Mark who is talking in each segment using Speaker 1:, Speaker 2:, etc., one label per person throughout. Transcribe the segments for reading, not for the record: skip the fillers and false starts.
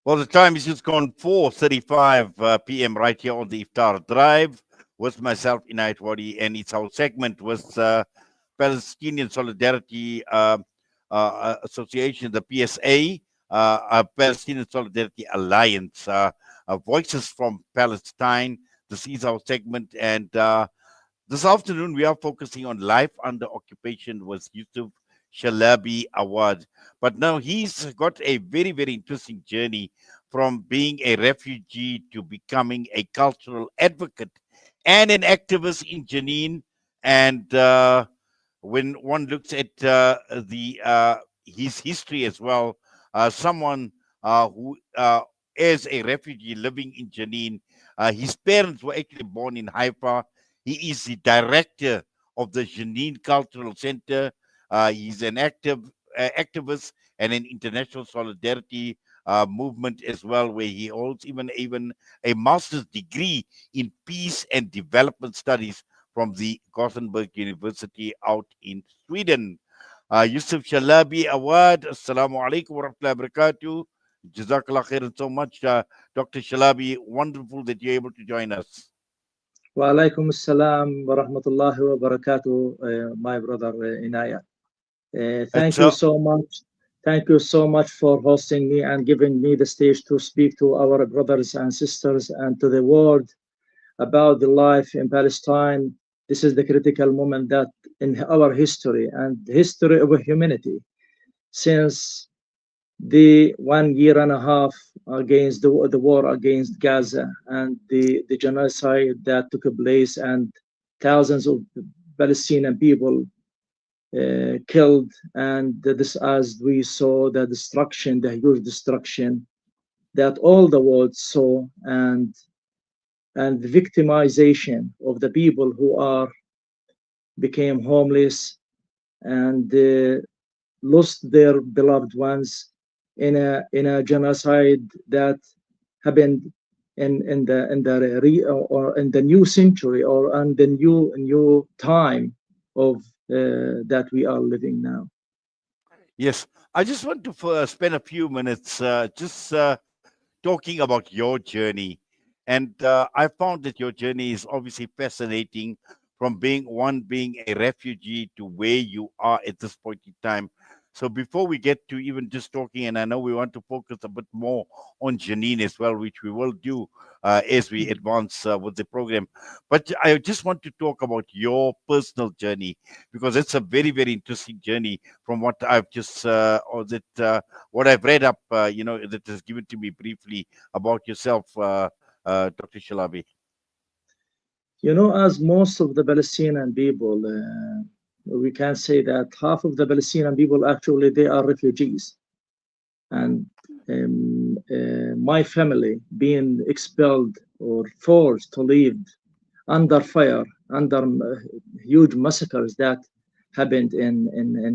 Speaker 1: Well, the time is just gone 4:35 p.m. right here on the Iftar Drive with myself, Inayat Wadi, and it's our segment with Palestinian Solidarity Association, the PSA, Palestinian Solidarity Alliance, Voices from Palestine. This is our segment, and this afternoon, we are focusing on life under occupation with Yousef Shalabi Awad. But now he's got a very, very interesting journey from being a refugee to becoming a cultural advocate and an activist in Jenin. And when one looks at the his history as well, someone who is a refugee living in Jenin, his parents were actually born in Haifa. He is the director of the Jenin Cultural Center. He's an activist and an international solidarity movement as well, where he holds even a master's degree in peace and development studies from the Gothenburg University out in Sweden. Yousef Shalabi Awad, Assalamu alaikum wa rahmatullahi wa barakatuh. Jazakallah khairan so much, Dr. Shalabi. Wonderful that you're able to join us.
Speaker 2: Wa alaikum assalam wa rahmatullahi wa barakatuh, my brother Inaya.
Speaker 1: It's
Speaker 2: Thank you so much. Thank you so much for hosting me and giving me the stage to speak to our brothers and sisters and to the world about the life in Palestine. This is the critical moment that in our history and history of humanity since the 1 year and a half against the war against Gaza and the genocide that took place and thousands of Palestinian people killed, and this as we saw the destruction, the huge destruction that all the world saw, and the victimization of the people who are became homeless and lost their beloved ones in a genocide that happened in the new century or in the new time of that we are living now.
Speaker 1: Yes, I just want to spend a few minutes just talking about your journey. And I found that your journey is obviously fascinating from being a refugee to where you are at this point in time. So before we get to even just talking, and I know we want to focus a bit more on Janine as well, which we will do as we advance with the program. But I just want to talk about your personal journey because it's a very, very interesting journey from what I've just or that what I've read up, that has given to me briefly about yourself, Dr. Shalabi.
Speaker 2: You know, as most of the Palestinian people, we can say that half of the Palestinian people actually they are refugees, and my family being expelled or forced to live under fire, under huge massacres that happened in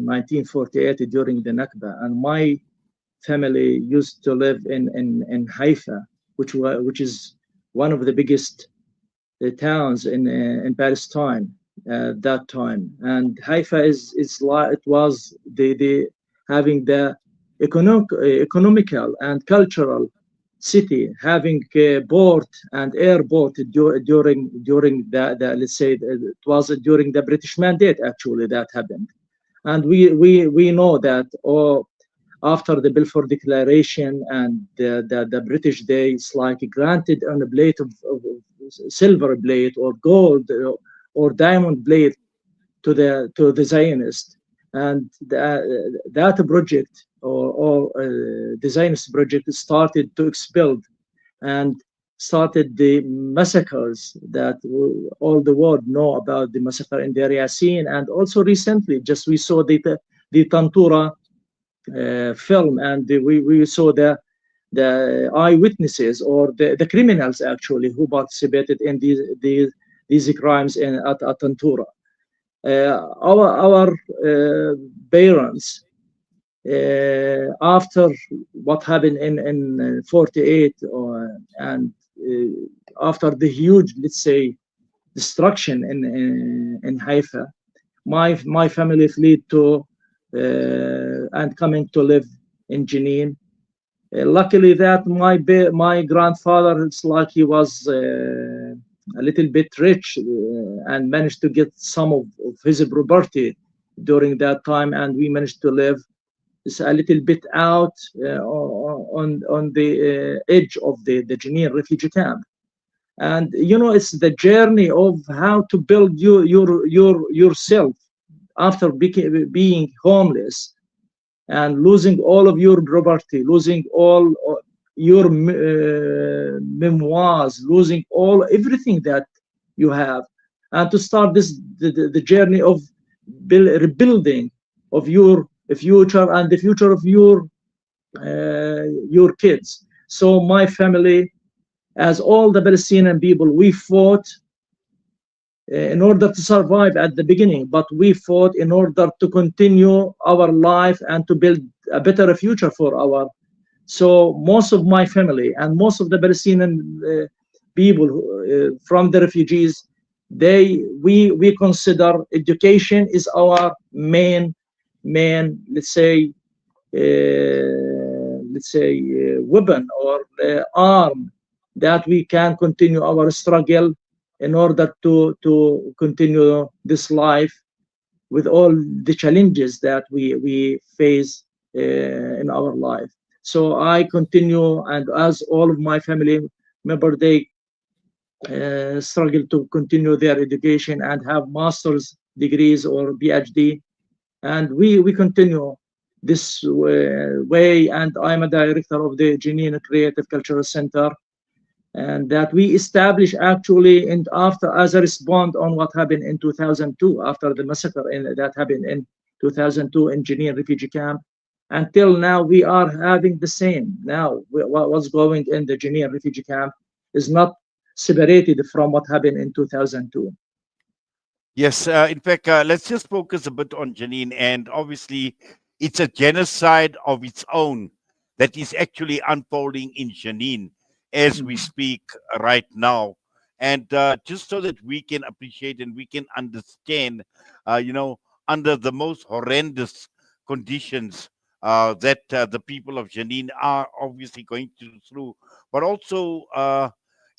Speaker 2: 1948 during the Nakba, and my family used to live in Haifa, which is one of the biggest towns in Palestine that time. And Haifa is like it was the having the economical and cultural city, having a port and airport during the let's say it was during the British mandate actually that happened. And we know that after the Balfour Declaration and the British days, like granted on a plate of silver plate or gold or diamond plate to the Zionist, and that project or the Zionist project started to expel and started the massacres that all the world know about, the massacre in Deir Yassin, and also recently just we saw the Tantura film, and we saw the eyewitnesses or the criminals actually who participated in these crimes at Tantura. Our parents, after what happened in 48 and after the huge, let's say, destruction in Haifa, my family fled to and coming to live in Jenin, Luckily that my grandfather, it's like he was a little bit rich and managed to get some of his property during that time, and we managed to live a little bit out on the edge of the Jenin refugee camp. And it's the journey of how to build yourself after being homeless and losing all of your property, losing all your memoirs, losing all everything that you have, and to start the journey of rebuilding of your future and the future of your kids. So my family, as all the Palestinian people, we fought in order to survive at the beginning, but we fought in order to continue our life and to build a better future for our. So most of my family and most of the Palestinian people from the refugees, we consider education is our main, let's say weapon or arm that we can continue our struggle in order to continue this life with all the challenges that we face in our life. So I continue, and as all of my family member, they struggle to continue their education and have master's degrees or PhD, and we continue this way. And I'm a director of the Jenin Creative Cultural Center, and that we established actually and after as a response on what happened in 2002 after the massacre that happened in 2002 in Jenin refugee camp. Until now we are having the same. Now what's going in the Jenin refugee camp is not separated from what happened in 2002.
Speaker 1: Yes, in fact, let's just focus a bit on Jenin. And obviously, it's a genocide of its own that is actually unfolding in Jenin as we speak right now. And just so that we can appreciate and we can understand, you know, under the most horrendous conditions that the people of Jenin are obviously going through, but also,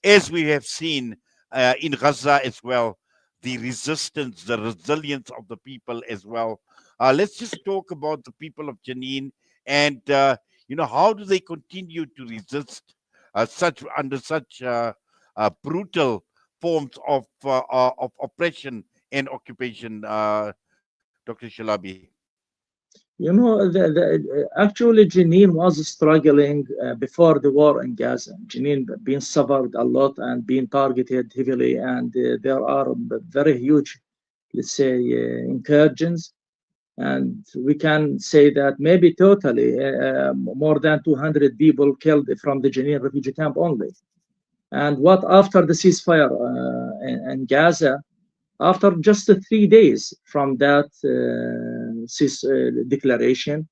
Speaker 1: as we have seen in Gaza as well, the resistance, the resilience of the people as well. Let's just talk about the people of Jenin and you know, how do they continue to resist such under such brutal forms of oppression and occupation, Dr. Shalabi?
Speaker 2: Actually, Jenin was struggling before the war in Gaza. Jenin being suffered a lot and being targeted heavily, and there are very huge, let's say, incursions. And we can say that maybe totally more than 200 people killed from the Jenin refugee camp only. And what after the ceasefire in Gaza, after just 3 days from that declaration,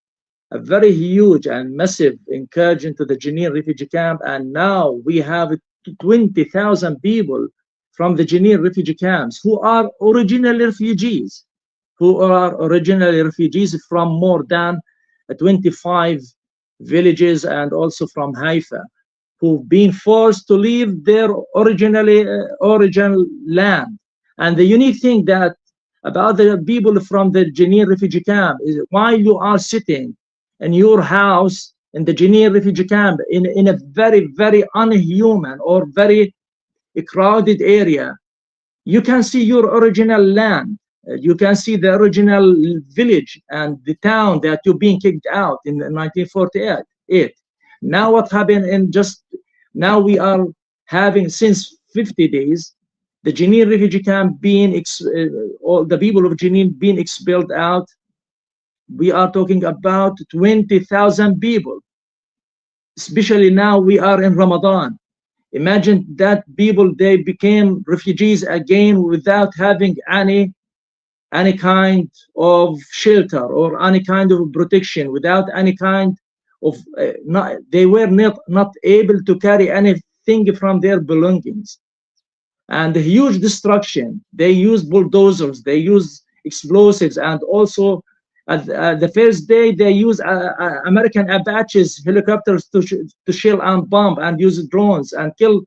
Speaker 2: a very huge and massive incursion to the Jenin refugee camp, and now we have 20,000 people from the Jenin refugee camps who are originally refugees, from more than 25 villages and also from Haifa, who've been forced to leave their original land. And the unique thing that about the people from the Jenin refugee camp is while you are sitting in your house in the Jenin refugee camp in a very, very unhuman or very crowded area, you can see your original land. You can see the original village and the town that you're being kicked out in 1948. Now what happened in just now we are having since 50 days the Jenin refugee camp being all the people of Jenin being expelled out. We are talking about 20,000 people, especially now we are in Ramadan. Imagine that people, they became refugees again without having any kind of shelter or any kind of protection, without any kind of they were not able to carry anything from their belongings. And the huge destruction, they used bulldozers, they used explosives, and also The first day, they use American Apaches helicopters to shell and bomb and use drones and kill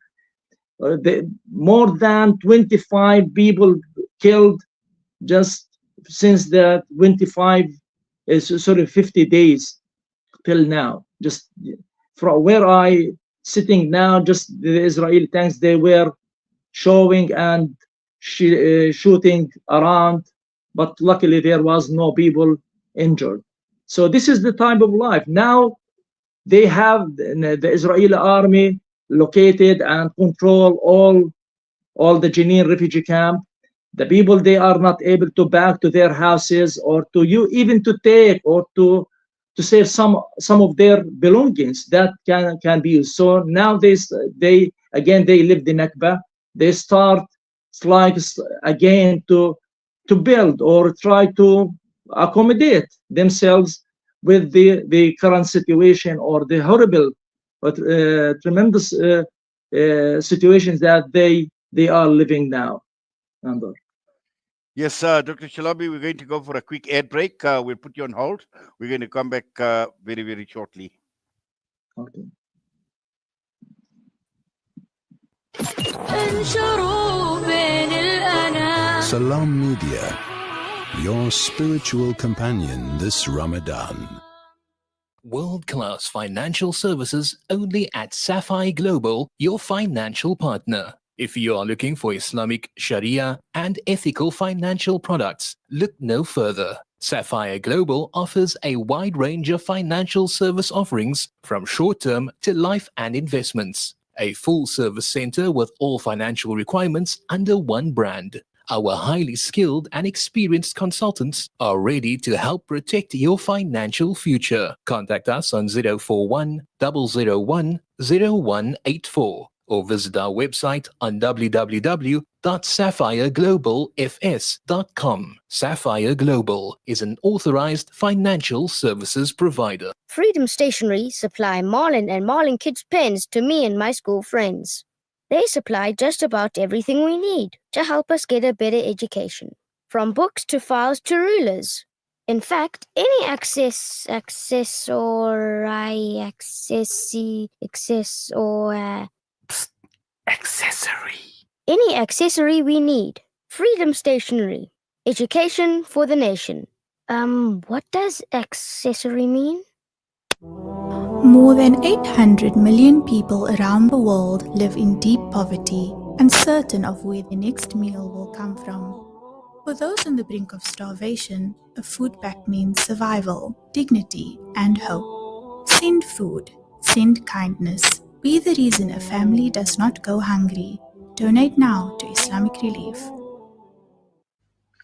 Speaker 2: more than 25 people killed just since the 50 days till now. Just from where I sitting now, just the Israeli tanks, they were showing and shooting around, but luckily there was no people injured. So this is the type of life. Now they have the Israeli army located and control all the Jenin refugee camp. The people, they are not able to back to their houses or to even to take or to save some of their belongings that can be used. So now they again they live the Nakba. They start like again to build or try to accommodate themselves with the current situation or the horrible but tremendous situations that they are living now. Andor.
Speaker 1: Yes, Dr. Shalabi, we're going to go for a quick ad break. We'll put you on hold. We're going to come back very, very shortly.
Speaker 2: Okay.
Speaker 3: Salam Media, your spiritual companion this Ramadan.
Speaker 4: World-class financial services only at Sapphire Global, your financial partner. If you are looking for Islamic Sharia and ethical financial products, look no further. Sapphire Global offers a wide range of financial service offerings from short-term to life and investments. A full-service center with all financial requirements under one brand. Our highly skilled and experienced consultants are ready to help protect your financial future. Contact us on 041 001 0184 or visit our website on www.sapphireglobalfs.com. Sapphire Global is an authorized financial services provider.
Speaker 5: Freedom Stationery supply Marlin and Marlin Kids pens to me and my school friends. They supply just about everything we need to help us get a better education, from books to files to rulers. In fact, any any accessory we need. Freedom Stationery. Education for the nation. What does accessory mean?
Speaker 6: More than 800 million people around the world live in deep poverty, uncertain of where the next meal will come from. For those on the brink of starvation, a food pack means survival, dignity, and hope. Send food. Send kindness. Be the reason a family does not go hungry. Donate now to Islamic Relief.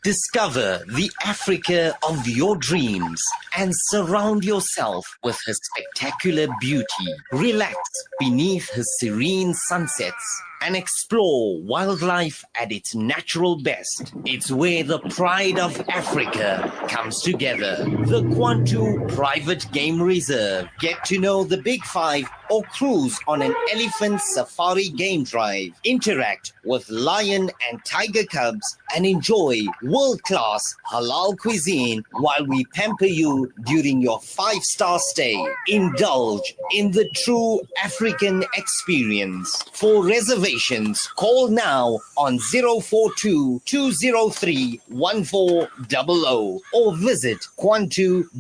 Speaker 7: Discover the Africa of your dreams and surround yourself with her spectacular beauty. Relax beneath her serene sunsets and explore wildlife at its natural best. It's where the pride of Africa comes together. The Kwantu Private Game Reserve. Get to know the Big Five or cruise on an elephant safari game drive. Interact with lion and tiger cubs and enjoy world-class halal cuisine while we pamper you during your 5-star stay. Indulge in the true African experience. For reservations, call now on 042-203-1400 or visit kwantu.co.za.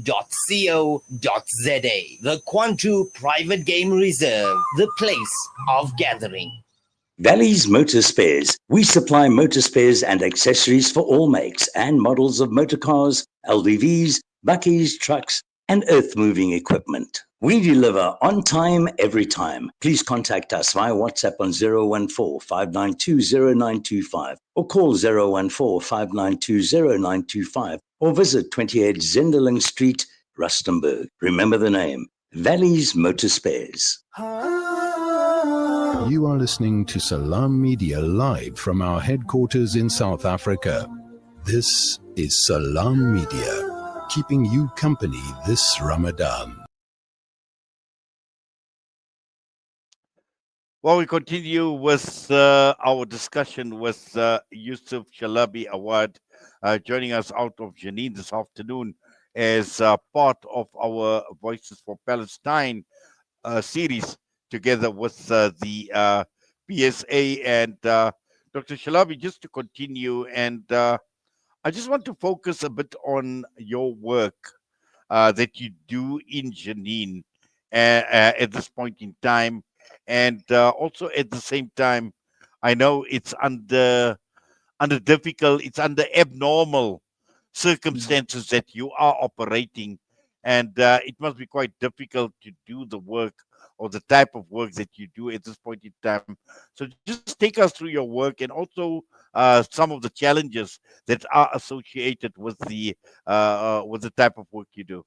Speaker 7: The Kwantu Private Game Reserve, the place of gathering.
Speaker 8: Valley's Motor Spares. We supply motor spares and accessories for all makes and models of motor cars, LDVs, buckies, trucks, and earth-moving equipment. We deliver on time, every time. Please contact us via WhatsApp on 014-592-0925 or call 014-592-0925 or visit 28 Zenderling Street, Rustenburg. Remember the name, Valley's Motor Spares.
Speaker 3: You are listening to Salam Media live from our headquarters in South Africa. This is Salam Media, keeping you company this Ramadan.
Speaker 1: Well, we continue with our discussion with Yousef Shalabi Awad, joining us out of Jenin this afternoon. as part of our Voices for Palestine series, together with the PSA and Dr. Shalabi, just to continue. And I just want to focus a bit on your work that you do in Jenin at this point in time. And also at the same time, I know it's under difficult, it's under abnormal circumstances that you are operating, and it must be quite difficult to do the work or the type of work that you do at this point in time. So just take us through your work, and also some of the challenges that are associated with the type of work you do.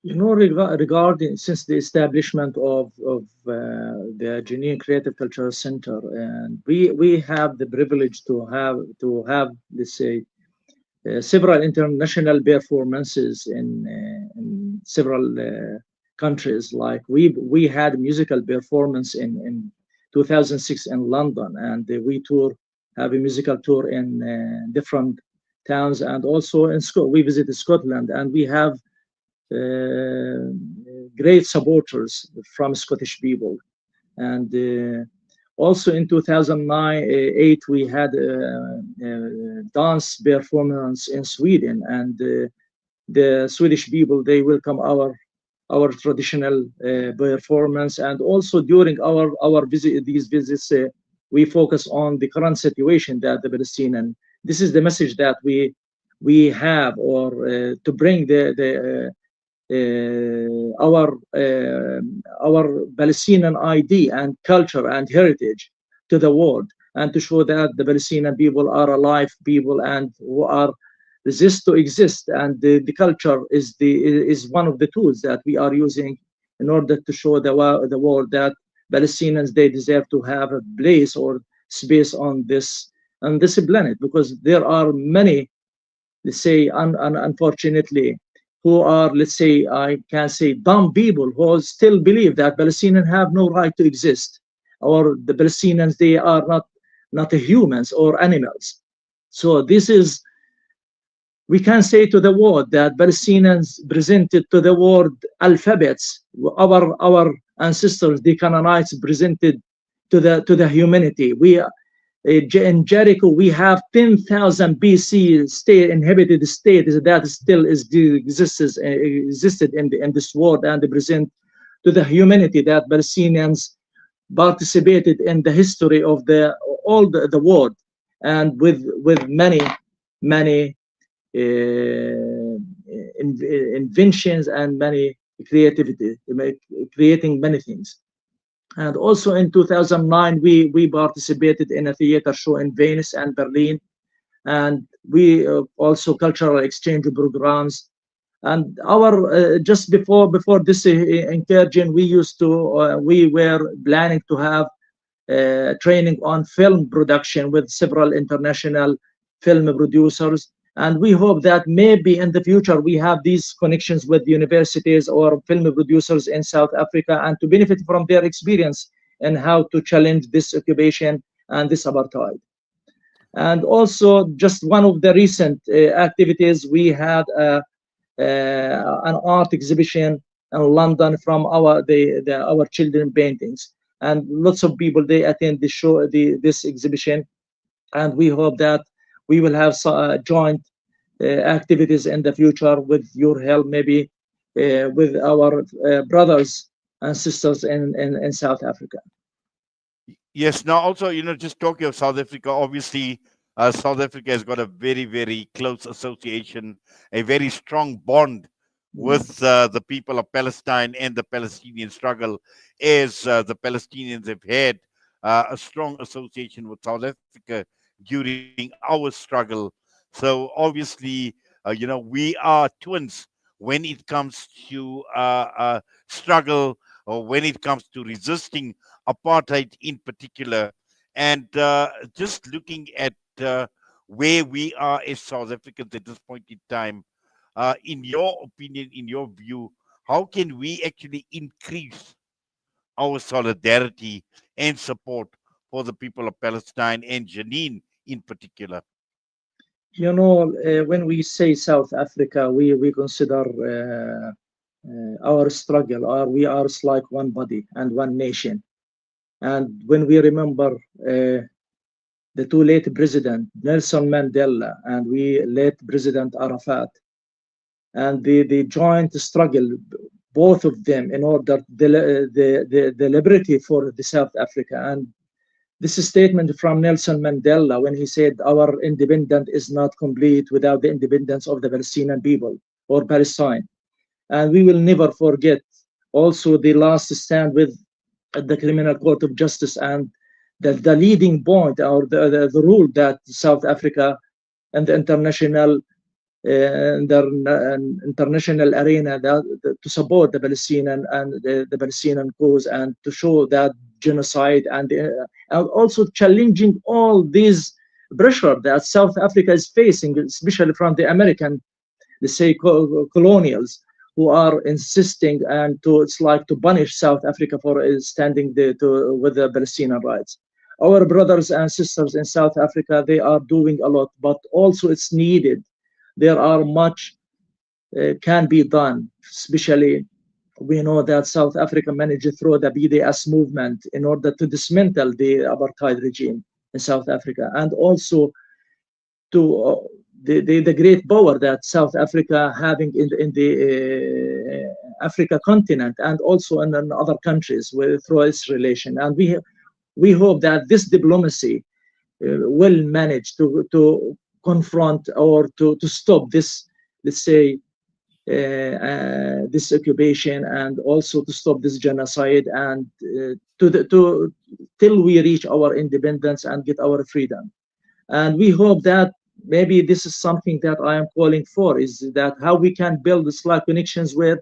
Speaker 2: Regarding since the establishment the Jenin Creative Cultural Center, and we have the privilege to have let's say several international performances in several countries. Like we had musical performance in 2006 in London, and we have a musical tour in different towns, and also in we visited Scotland, and we have great supporters from Scottish people. And also in 2008, we had a dance performance in Sweden, and the Swedish people, they welcome our traditional performance. And also during our these visits, we focus on the current situation that the Palestinian. This is the message that we have, or to bring our Palestinian ID and culture and heritage to the world, and to show that the Palestinian people are alive people and who are resist to exist. And the culture is one of the tools that we are using in order to show the world that Palestinians, they deserve to have a place or space on this planet, because there are many, let's say, unfortunately, who are, let's say, I can say, dumb people who still believe that Palestinians have no right to exist, or the Palestinians, they are not humans or animals. So this is, we can say to the world that Palestinians presented to the world alphabets. Our ancestors, the Canaanites, presented to the humanity. In Jericho, we have 10,000 BC inhabited state that still existed in this world, and they present to the humanity that Palestinians participated in the history of all the world, and with many inventions and many creativity, creating many things. And also in 2009, we participated in a theater show in Venice and Berlin, and we also cultural exchange programs. And our just before this incursion, we were planning to have training on film production with several international film producers. And we hope that maybe in the future we have these connections with universities or film producers in South Africa, and to benefit from their experience and how to challenge this occupation and this apartheid. And also, just one of the recent activities, we had an art exhibition in London from our children paintings, and lots of people, they attend the show, this exhibition. And we hope that we will have joint activities in the future with your help, maybe with our brothers and sisters in South Africa.
Speaker 1: Yes. Now, also, just talking of South Africa, obviously, South Africa has got a very, very close association, a very strong bond with the people of Palestine and the Palestinian struggle, as the Palestinians have had a strong association with South Africa during our struggle. So obviously, we are twins when it comes to struggle, or when it comes to resisting apartheid in particular. And just looking at where we are as South Africans at this point in time, in your opinion, in your view, how can we actually increase our solidarity and support for the people of Palestine and Jenin in particular?
Speaker 2: You know, when we say South Africa, we consider our struggle, or we are like one body and one nation. And when we remember the two late presidents, Nelson Mandela and we late President Arafat, and the joint struggle, both of them, in order the liberty for the South Africa. And this statement from Nelson Mandela, when he said, "Our independence is not complete without the independence of the Palestinian people or Palestine." And we will never forget also the last stand with the Criminal Court of Justice, and the leading point, or the rule that South Africa and the international international arena to support the Palestinian and the Palestinian cause, and to show that genocide, and also challenging all these pressure that South Africa is facing, especially from the American, let's say, colonials, who are insisting and it's like to punish South Africa for standing with the Palestinian rights. Our brothers and sisters in South Africa, they are doing a lot, but also it's needed. There are much can be done, especially we know that South Africa managed through the BDS movement in order to dismantle the apartheid regime in South Africa, and also to the great power that South Africa having in the Africa continent, and also in other countries through its relation. And we hope that this diplomacy will manage to confront or to stop this, let's say, this occupation, and also to stop this genocide, and till we reach our independence and get our freedom. And we hope that maybe this is something that I am calling for, is that how we can build Slack connections with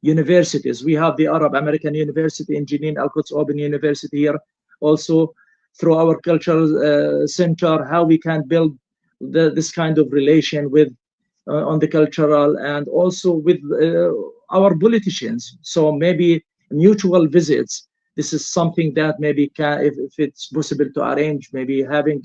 Speaker 2: universities. We have the Arab American University in Jenin, Al-Quds Open University here, also through our cultural center, how we can build this kind of relation with on the cultural, and also with our politicians. So maybe mutual visits. This is something that maybe if it's possible to arrange, maybe having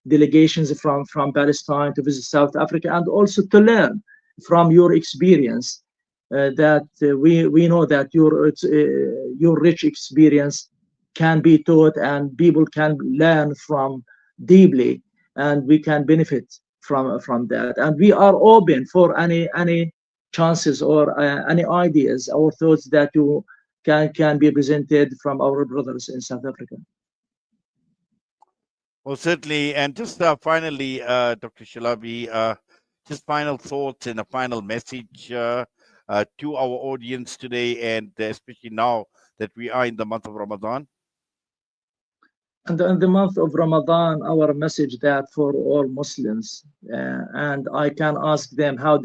Speaker 2: delegations from Palestine to visit South Africa, and also to learn from your experience. That we know that your rich experience can be taught, and people can learn from deeply, and we can benefit from that. And we are open for any chances or any ideas or thoughts that you can be presented from our brothers in South Africa.
Speaker 1: Well, certainly. And just finally, Dr. Shalabi, just final thoughts and a final message to our audience today, and especially now that we are in the month of Ramadan.
Speaker 2: And in the month of Ramadan, our message that for all Muslims, and I can ask them, how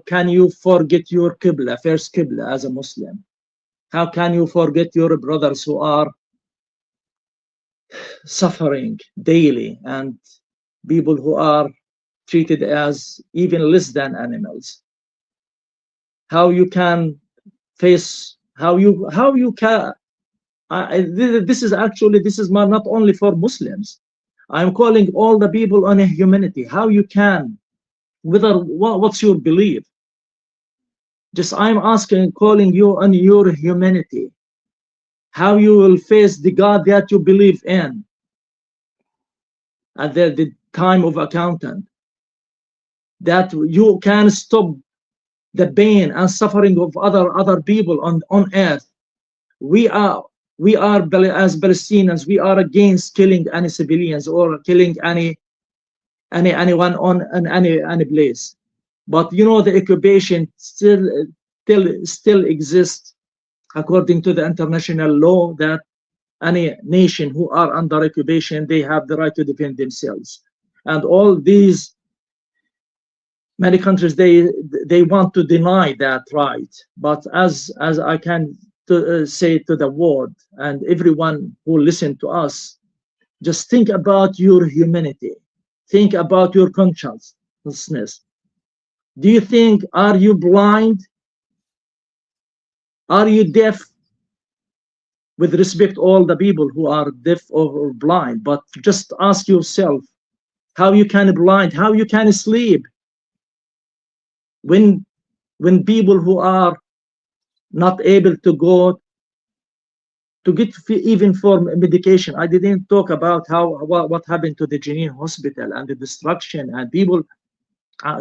Speaker 2: can you forget your Qibla, first Qibla as a Muslim? How can you forget your brothers who are suffering daily, and people who are treated as even less than animals? How you can face, how you can, this is not only for Muslims. I'm calling all the people on humanity. How you can, what's your belief? Just I'm asking, calling you on your humanity. How you will face the God that you believe in at the time of accountant. That you can stop the pain and suffering of other people on earth. We are as Palestinians, we are against killing any civilians or killing anyone on any place. But you know, the occupation still exists according to the international law, that any nation who are under occupation, they have the right to defend themselves. And all these many countries, they want to deny that right. But as I can say to the world and everyone who listen to us, just think about your humanity. Think about your consciousness. Do you think, are you blind? Are you deaf? With respect all the people who are deaf or blind, but just ask yourself, how you can blind, how you can sleep when people who are not able to go to get even for medication. I didn't talk about what happened to the Jenin hospital and the destruction and people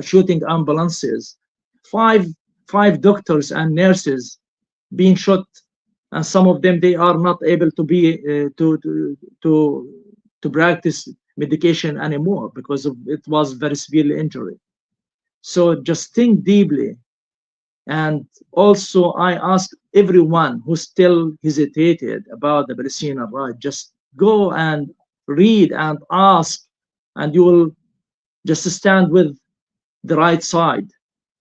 Speaker 2: shooting ambulances. Five doctors and nurses being shot, and some of them they are not able to be to practice medication anymore because of it was very severe injury. So just think deeply. And also, I ask everyone who still hesitated about the Palestinian right, just go and read and ask, and you will just stand with the right side,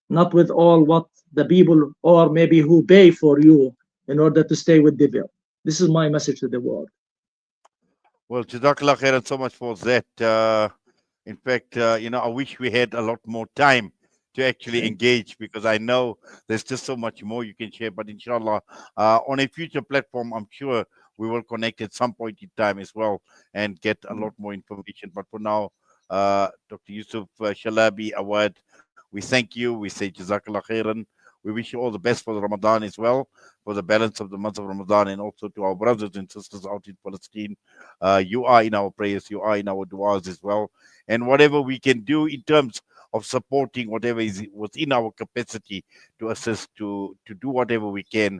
Speaker 2: not with all what the people or maybe who pay for you in order to stay with the bill. This is my message to the world.
Speaker 1: Well, Jazakallah khairan so much for that. In fact, I wish we had a lot more time to actually engage, because I know there's just so much more you can share. But inshallah, on a future platform, I'm sure we will connect at some point in time as well and get a lot more information. But for now, Dr. Yousef Shalabi Awad, we thank you. We say Jazakallah khairan. We wish you all the best for the Ramadan as well, for the balance of the month of Ramadan, and also to our brothers and sisters out in Palestine. You are in our prayers, you are in our du'as as well. And whatever we can do in terms of supporting whatever is within our capacity to assist, to do whatever we can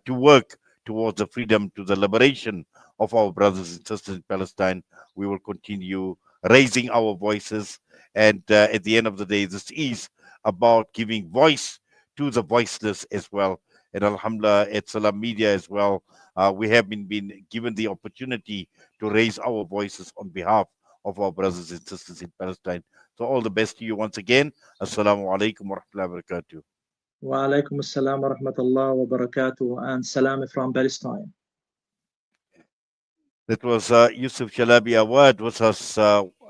Speaker 1: to work towards the freedom, to the liberation of our brothers and sisters in Palestine, we will continue raising our voices. And at the end of the day, this is about giving voice to the voiceless as well. And Alhamdulillah, at Salam Media as well, we have been given the opportunity to raise our voices on behalf of our brothers and sisters in Palestine. So all the best to you once again. Assalamu alaikum wa rahmatullahi wa barakatuh.
Speaker 2: Wa alaikum assalam wa rahmatullah wa barakatuh, and salam from Palestine.
Speaker 1: That was Yousef Shalabi Awad with us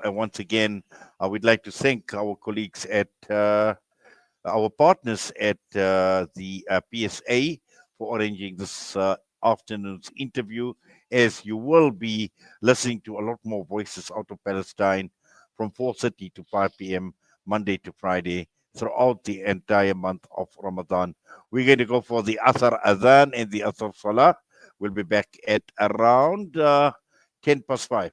Speaker 1: once again. We'd like to thank our colleagues at our partners at the PSA for arranging this afternoon's interview, as you will be listening to a lot more voices out of Palestine from 4:30 to 5 p.m. Monday to Friday throughout the entire month of Ramadan. We're going to go for the Asr Adhan and the Asr Salah. We'll be back at around 10 past 5.